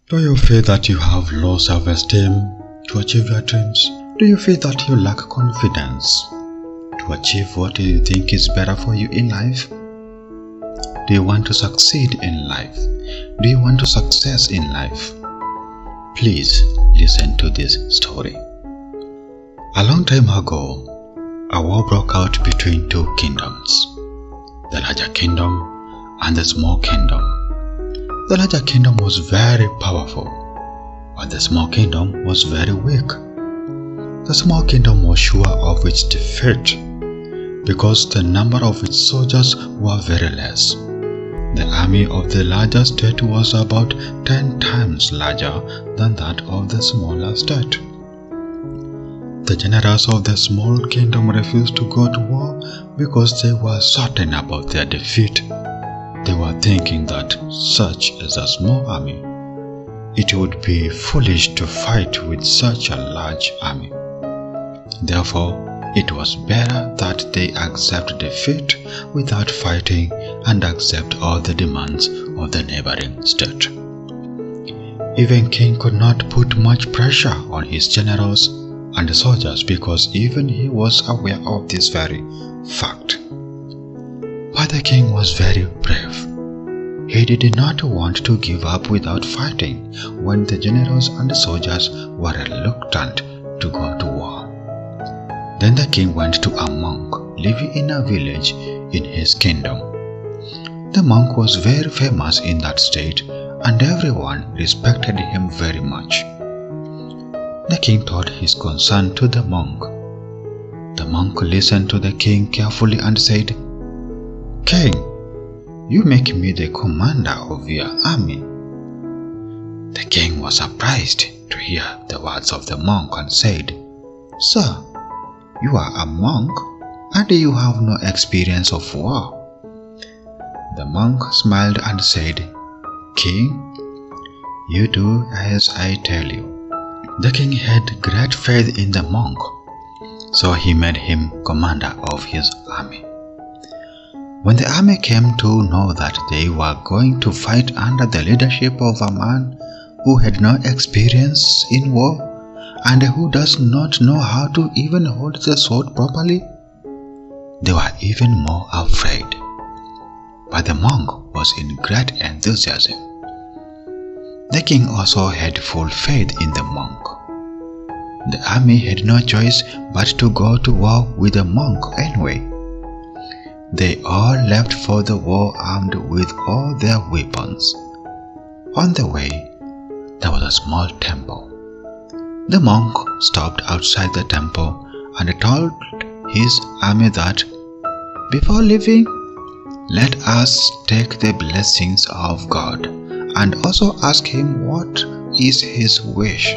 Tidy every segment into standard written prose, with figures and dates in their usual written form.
Do you feel that you have low self-esteem to achieve your dreams? Do you feel that you lack confidence to achieve what you think is better for you in life? Do you want to succeed in life? Do you want to success in life? Please listen to this story. A long time ago, a war broke out between two kingdoms, the larger kingdom and the small kingdom. The larger kingdom was very powerful, but the small kingdom was very weak. The small kingdom was sure of its defeat because the number of its soldiers were very less. The army of the larger state was about 10 times larger than that of the smaller state. The generals of the small kingdom refused to go to war because they were certain about their defeat. They were thinking that such as a small army, it would be foolish to fight with such a large army. Therefore, it was better that they accept defeat without fighting and accept all the demands of the neighboring state. Even king could not put much pressure on his generals and soldiers because even he was aware of this very fact. But the king was very brave. He did not want to give up without fighting when the generals and the soldiers were reluctant to go to war. Then the king went to a monk living in a village in his kingdom. The monk was very famous in that state and everyone respected him very much. The king told his concern to the monk. The monk listened to the king carefully and said, "King, you make me the commander of your army." The king was surprised to hear the words of the monk and said, "Sir, you are a monk and you have no experience of war." The monk smiled and said, "King, you do as I tell you." The king had great faith in the monk, so he made him commander of his army. When the army came to know that they were going to fight under the leadership of a man who had no experience in war and who does not know how to even hold the sword properly, they were even more afraid. But the monk was in great enthusiasm. The king also had full faith in the monk. The army had no choice but to go to war with the monk anyway. They all left for the war armed with all their weapons. On the way, there was a small temple. The monk stopped outside the temple and told his army that, "Before leaving, let us take the blessings of God and also ask him what is his wish,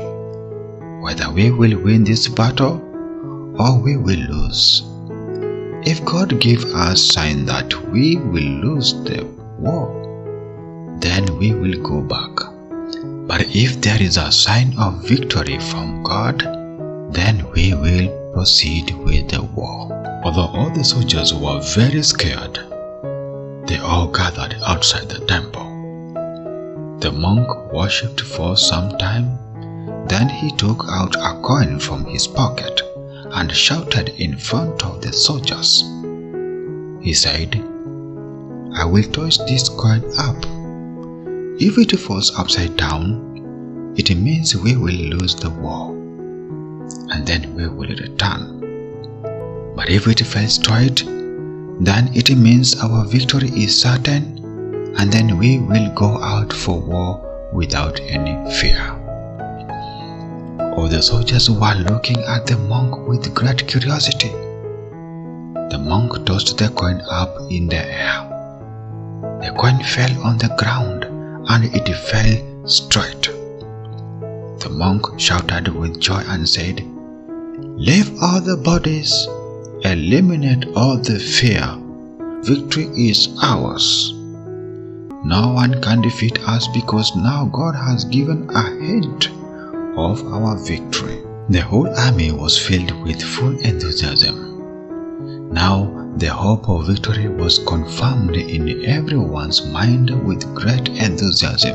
whether we will win this battle or we will lose. If God gives us sign that we will lose the war, then we will go back. But if there is a sign of victory from God, then we will proceed with the war." Although all the soldiers were very scared, they all gathered outside the temple. The monk worshipped for some time. Then he took out a coin from his pocket and shouted in front of the soldiers. He said, "I will toss this coin up. If it falls upside down, it means we will lose the war, and then we will return. But if it falls straight, then it means our victory is certain, and then we will go out for war without any fear." All the soldiers were looking at the monk with great curiosity. The monk tossed the coin up in the air. The coin fell on the ground and it fell straight. The monk shouted with joy and said, "Leave all the bodies, eliminate all the fear. Victory is ours. No one can defeat us because now God has given a hint of our victory." The whole army was filled with full enthusiasm. Now the hope of victory was confirmed in everyone's mind with great enthusiasm.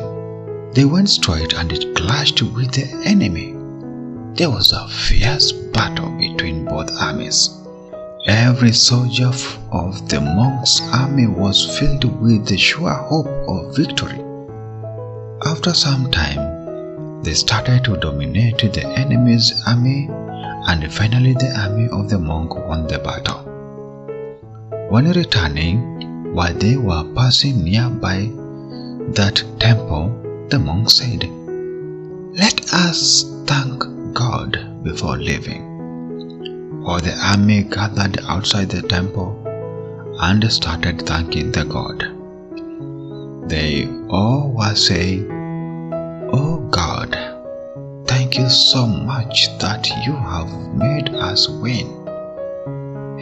They went straight and it clashed with the enemy. There was a fierce battle between both armies. Every soldier of the monks' army was filled with the sure hope of victory. After some time, they started to dominate the enemy's army, and finally the army of the monk won the battle. When returning, while they were passing nearby that temple, the monk said, "Let us thank God before leaving." All the army gathered outside the temple and started thanking the God. They all were saying, "Oh God, thank you so much that you have made us win.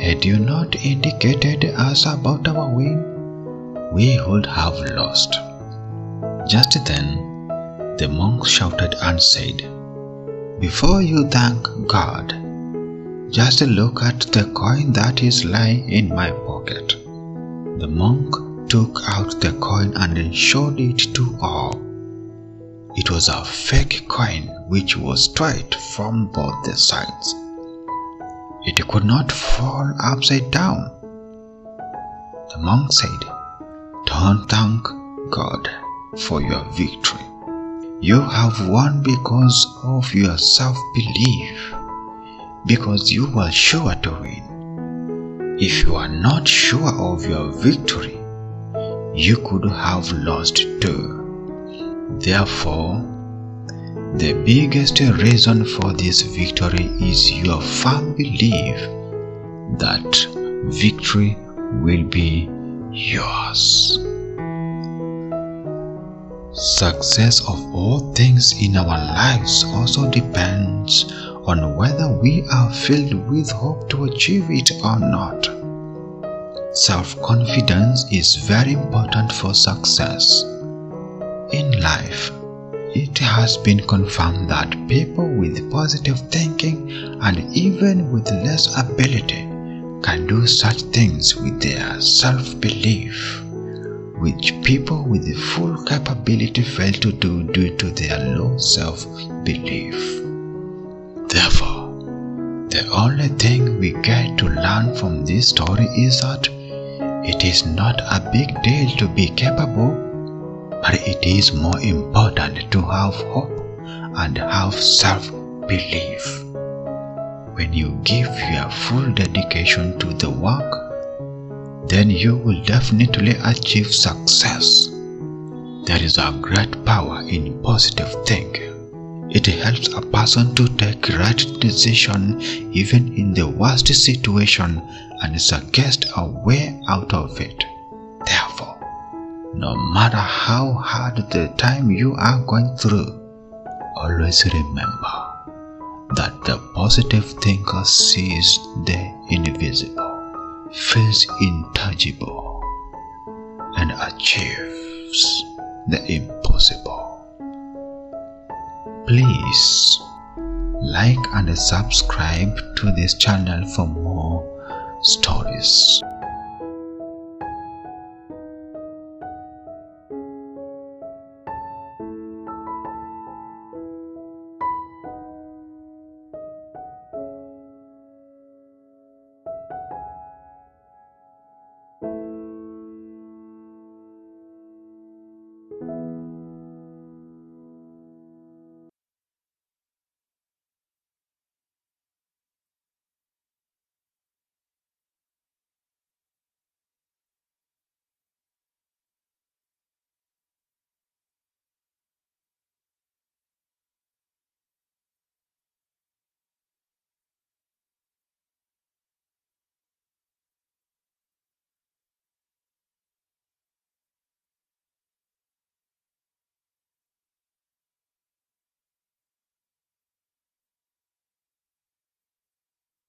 Had you not indicated us about our win, we would have lost." Just then, the monk shouted and said, "Before you thank God, just look at the coin that is lying in my pocket." The monk took out the coin and showed it to all. It was a fake coin which was straight from both the sides. It could not fall upside down. The monk said, "Don't thank God for your victory. You have won because of your self-belief, because you were sure to win. If you are not sure of your victory, you could have lost too. Therefore, the biggest reason for this victory is your firm belief that victory will be yours." Success of all things in our lives also depends on whether we are filled with hope to achieve it or not. Self-confidence is very important for success. In life, it has been confirmed that people with positive thinking and even with less ability can do such things with their self-belief, which people with full capability fail to do due to their low self-belief. Therefore, the only thing we get to learn from this story is that it is not a big deal to be capable, but it is more important to have hope and have self-belief. When you give your full dedication to the work, then you will definitely achieve success. There is a great power in positive thinking. It helps a person to take right decision even in the worst situation and suggest a way out of it. Therefore, no matter how hard the time you are going through, always remember that the positive thinker sees the invisible, feels intangible, and achieves the impossible. Please like and subscribe to this channel for more stories.